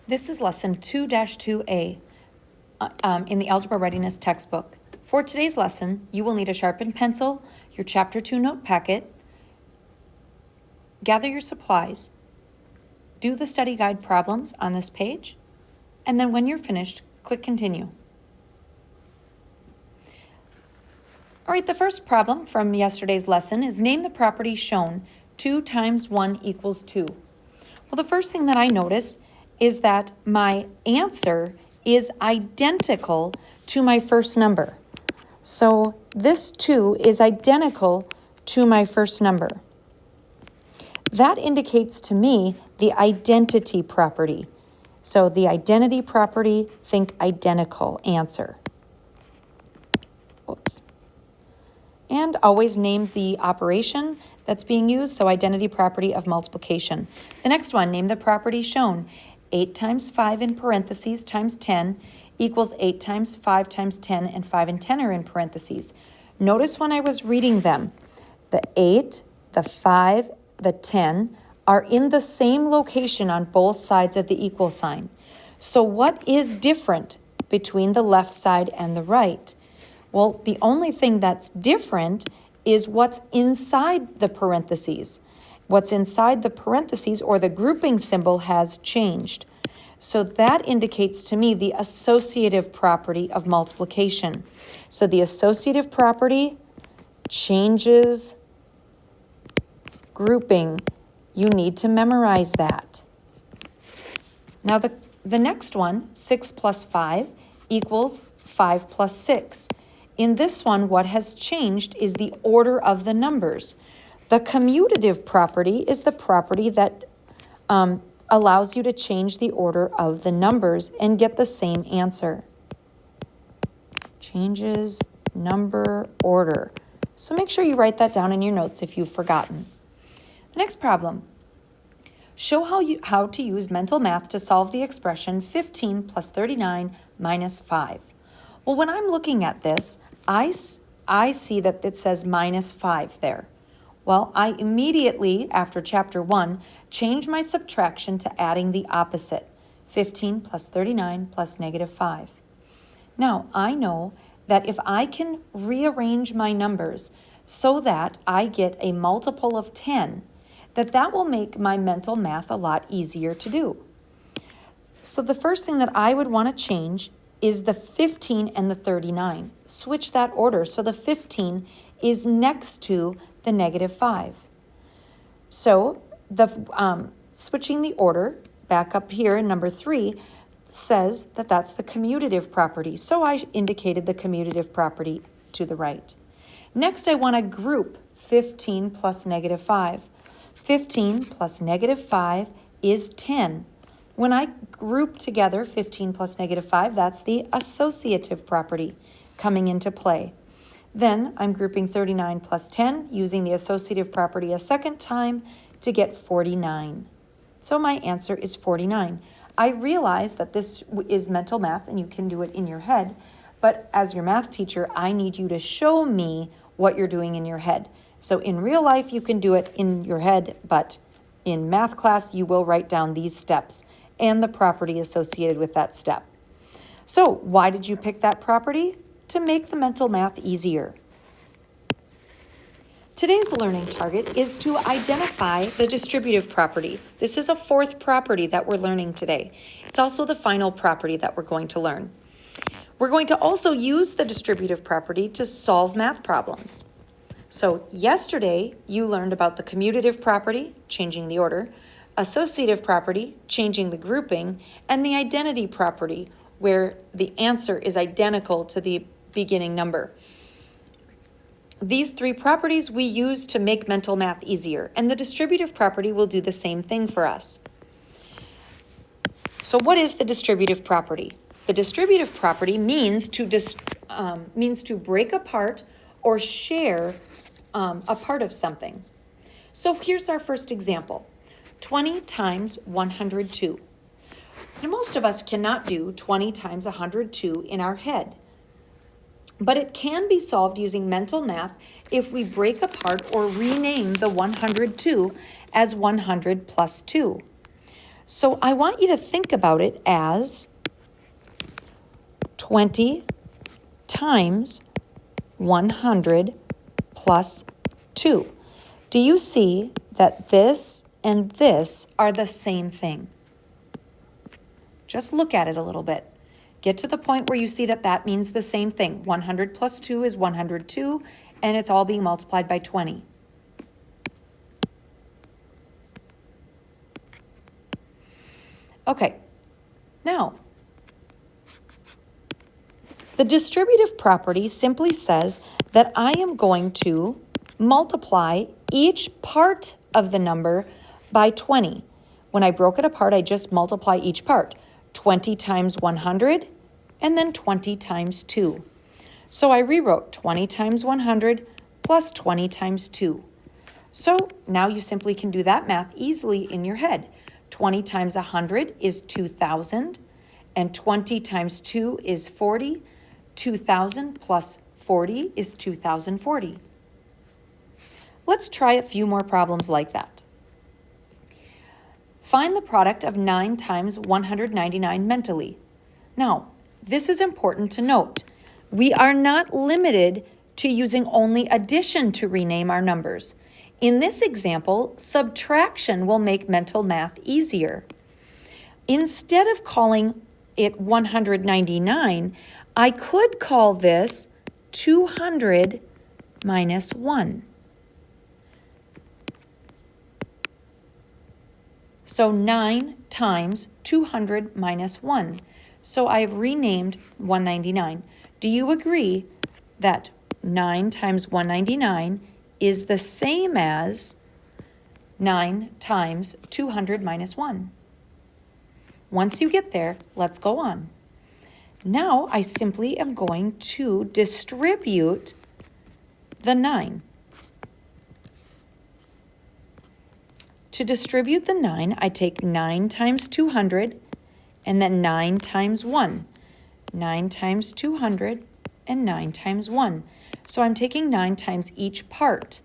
This is lesson 2-2A in the Algebra Readiness textbook. For today's lesson, you will need a sharpened pencil, your Chapter 2 note packet, gather your supplies, do the study guide problems on this page, and then when you're finished, click Continue. All right, the first problem from yesterday's lesson is name the property shown 2 times 1 equals 2. Well, the first thing that I notice is that my answer is identical to my first number. So this 2 is identical to my first number. That indicates to me the identity property. So the identity property, think identical answer. Oops. And always name the operation that's being used, so identity property of multiplication. The next one, name the property shown. 8 times 5 in parentheses times 10 equals 8 times 5 times 10, and 5 and 10 are in parentheses. Notice when I was reading them, the 8, the 5, the 10 are in the same location on both sides of the equal sign. So what is different between the left side and the right? Well, the only thing that's different is what's inside the parentheses. What's inside the parentheses or the grouping symbol has changed. So that indicates to me the associative property of multiplication. So the associative property changes grouping. You need to memorize that. Now the next one, 6 plus 5 equals 5 plus 6. In this one, what has changed is the order of the numbers. The commutative property is the property that allows you to change the order of the numbers and get the same answer. Changes number order. So make sure you write that down in your notes if you've forgotten. The next problem. Show how to use mental math to solve the expression 15 plus 39 minus 5. Well, when I'm looking at this, I see that it says minus 5 there. Well, I immediately, after chapter 1, change my subtraction to adding the opposite, 15 plus 39 plus negative 5. Now, I know that if I can rearrange my numbers so that I get a multiple of 10, that will make my mental math a lot easier to do. So the first thing that I would want to change is the 15 and the 39. Switch that order so the 15 is next to the negative 5. So the switching the order back up here in number 3 says that that's the commutative property. So I indicated the commutative property to the right. Next, I want to group 15 plus negative 5. 15 plus negative 5 is 10. When I group together 15 plus negative 5, that's the associative property coming into play. Then I'm grouping 39 plus 10 using the associative property a second time to get 49. So my answer is 49. I realize that this is mental math and you can do it in your head, but as your math teacher, I need you to show me what you're doing in your head. So in real life, you can do it in your head, but in math class, you will write down these steps and the property associated with that step. So why did you pick that property? To make the mental math easier. Today's learning target is to identify the distributive property. This is a fourth property that we're learning today. It's also the final property that we're going to learn. We're going to also use the distributive property to solve math problems. So yesterday, you learned about the commutative property, changing the order, associative property, changing the grouping, and the identity property, where the answer is identical to the beginning number. These 3 properties we use to make mental math easier, and the distributive property will do the same thing for us. So what is the distributive property? The distributive property means to break apart or share a part of something. So here's our first example, 20 times 102. Now, most of us cannot do 20 times 102 in our head, but it can be solved using mental math if we break apart or rename the 102 as 100 plus 2. So I want you to think about it as 20 times 100 plus 2. Do you see that this and this are the same thing? Just look at it a little bit. Get to the point where you see that that means the same thing. 100 plus 2 is 102, and it's all being multiplied by 20. Okay, now, the distributive property simply says that I am going to multiply each part of the number by 20. When I broke it apart, I just multiply each part. 20 times 100, and then 20 times 2. So I rewrote 20 times 100 plus 20 times 2. So now you simply can do that math easily in your head. 20 times 100 is 2,000, and 20 times 2 is 40. 2,000 plus 40 is 2,040. Let's try a few more problems like that. Find the product of 9 times 199 mentally. Now, this is important to note. We are not limited to using only addition to rename our numbers. In this example, subtraction will make mental math easier. Instead of calling it 199, I could call this 200 minus 1. So 9 times 200 minus 1. So I've renamed 199. Do you agree that 9 times 199 is the same as 9 times 200 minus 1? Once you get there, let's go on. Now I simply am going to distribute the 9. To distribute the 9, I take 9 times 200 and then 9 times 1. 9 times 200 and 9 times 1. So I'm taking 9 times each part.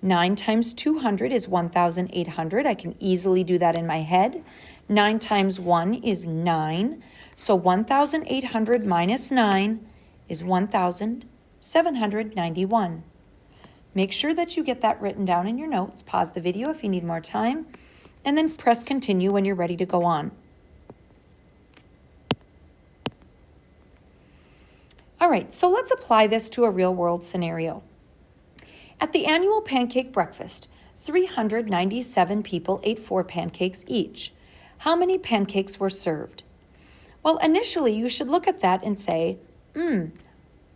9 times 200 is 1,800. I can easily do that in my head. 9 times 1 is 9. So 1,800 minus 9 is 1,791. Make sure that you get that written down in your notes. Pause the video if you need more time, and then press continue when you're ready to go on. All right, so let's apply this to a real-world scenario. At the annual pancake breakfast, 397 people ate 4 pancakes each. How many pancakes were served? Well, initially, you should look at that and say,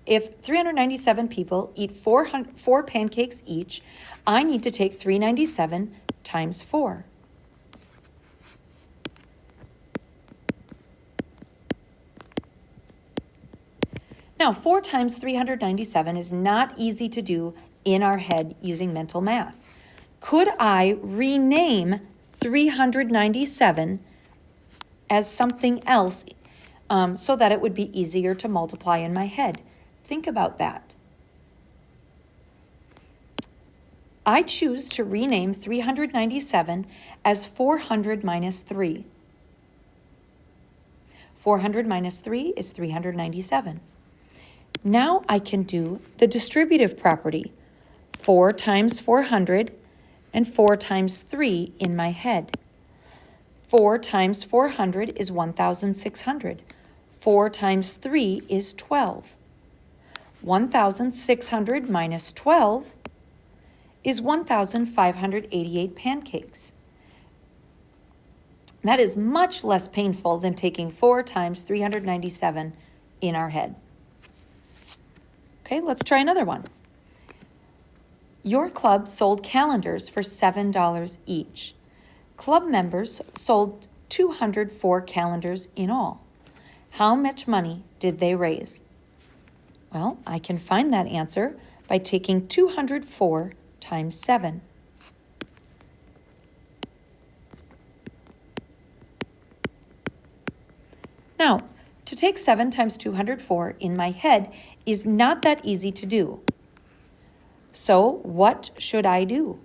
if 397 people eat 4 pancakes each, I need to take 397 times 4. Now, 4 times 397 is not easy to do in our head using mental math. Could I rename 397 as something else so that it would be easier to multiply in my head? Think about that. I choose to rename 397 as 400 minus 3. 400 minus 3 is 397. Now I can do the distributive property, 4 times 400 and 4 times 3 in my head. 4 times 400 is 1,600. 4 times 3 is 12. 1,600 minus 12 is 1,588 pancakes. That is much less painful than taking 4 times 397 in our head. Okay, let's try another one. Your club sold calendars for $7 each. Club members sold 204 calendars in all. How much money did they raise? Well, I can find that answer by taking 204 times 7. Now, to take 7 times 204 in my head is not that easy to do. So what should I do?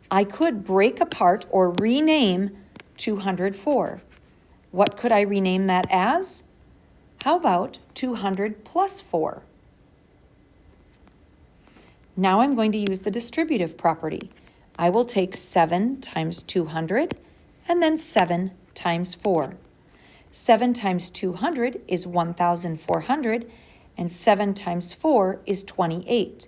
I could break apart or rename 204. What could I rename that as? How about 200 plus 4? Now I'm going to use the distributive property. I will take 7 times 200 and then 7 times 4. 7 times 200 is 1,400, and 7 times 4 is 28.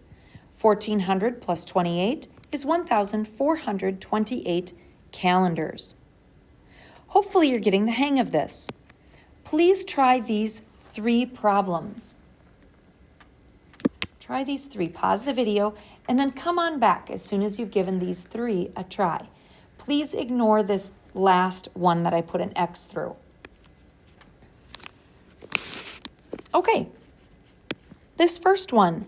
1,400 plus 28 is 1,428 calendars. Hopefully you're getting the hang of this. Please try these 3 problems. Try these 3. Pause the video and then come on back as soon as you've given these 3 a try. Please ignore this last one that I put an X through. Okay, this first one,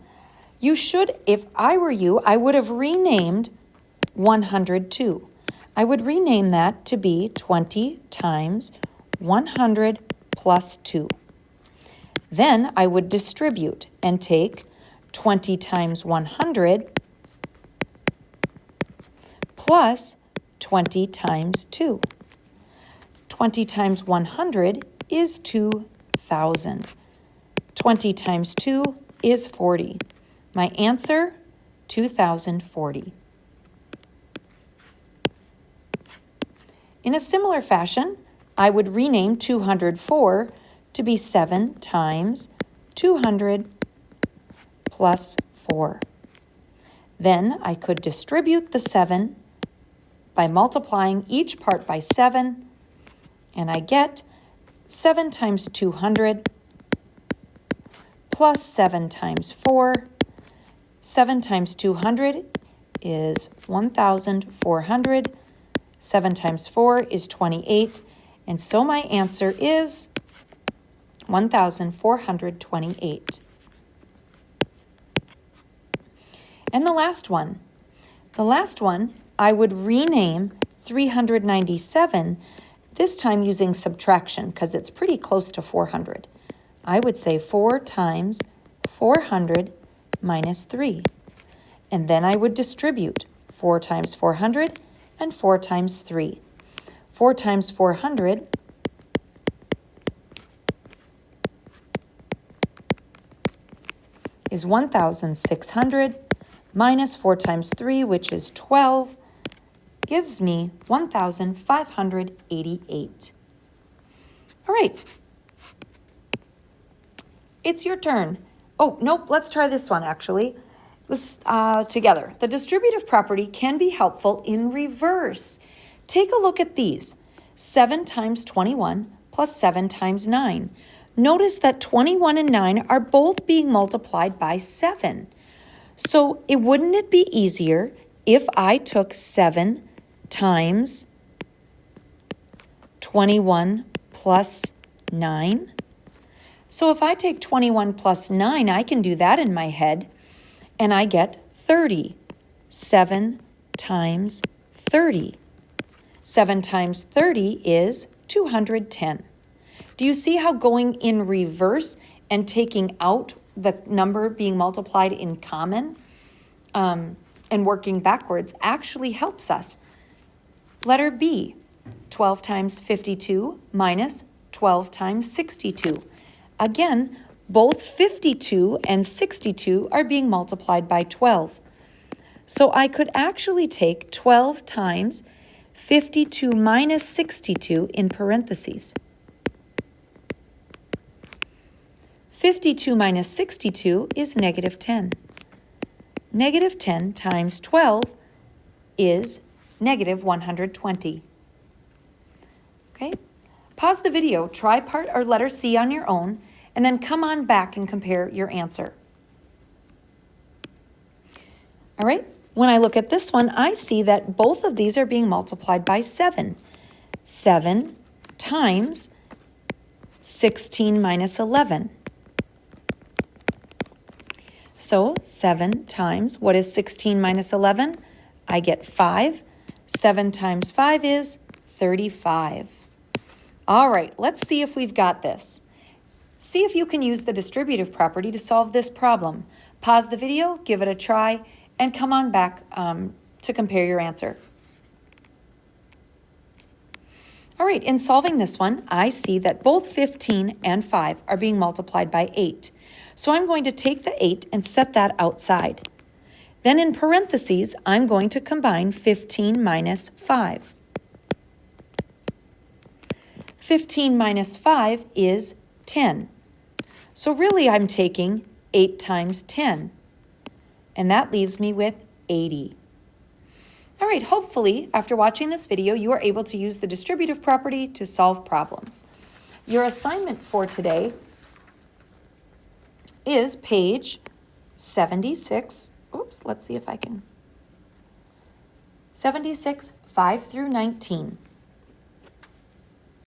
you should, if I were you, I would have renamed 102. I would rename that to be 20 times 100 plus 2. Then I would distribute and take 20 times 100 plus 20 times 2. 20 times 100 is 2,000. 20 times 2 is 40. My answer, 2,040. In a similar fashion, I would rename 204 to be 7 times 200 plus 4. Then I could distribute the 7 by multiplying each part by 7, and I get 7 times 200 plus 7 times 4. 7 times 200 is 1,400. 7 times 4 is 28. And so my answer is 1,428. And the last one. The last one, I would rename 397, this time using subtraction because it's pretty close to 400. I would say 4 times 400 minus 3. And then I would distribute 4 times 400 and 4 times 3. 4 times 400 is 1,600 minus 4 times 3, which is 12, gives me 1,588. All right. It's your turn. Oh, nope, let's try this one actually. Let's together. The distributive property can be helpful in reverse. Take a look at these. 7 times 21 plus 7 times 9. Notice that 21 and 9 are both being multiplied by 7. So wouldn't it be easier if I took 7 times 21 plus 9? So if I take 21 plus 9, I can do that in my head, and I get 30. 7 times 30. 7 times 30 is 210. Do you see how going in reverse and taking out the number being multiplied in common and working backwards actually helps us? Letter B, 12 times 52 minus 12 times 62. Again, both 52 and 62 are being multiplied by 12. So I could actually take 12 times 52 minus 62 in parentheses. 52 minus 62 is negative 10. Negative 10 times 12 is negative 120. Okay? Pause the video, try part or letter C on your own, and then come on back and compare your answer. All right, when I look at this one, I see that both of these are being multiplied by 7. 7 times 16 minus 11. So 7 times, what is 16 minus 11? I get 5. 7 times 5 is 35. All right, let's see if we've got this. See if you can use the distributive property to solve this problem. Pause the video, give it a try, and come on back to compare your answer. All right, in solving this one, I see that both 15 and 5 are being multiplied by 8. So I'm going to take the 8 and set that outside. Then in parentheses, I'm going to combine 15 minus 5. 15 minus 5 is 10. So really I'm taking 8 times 10, and that leaves me with 80. All right, hopefully, after watching this video, you are able to use the distributive property to solve problems. Your assignment for today is page 76. Oops, let's see if I can. 76, 5 through 19.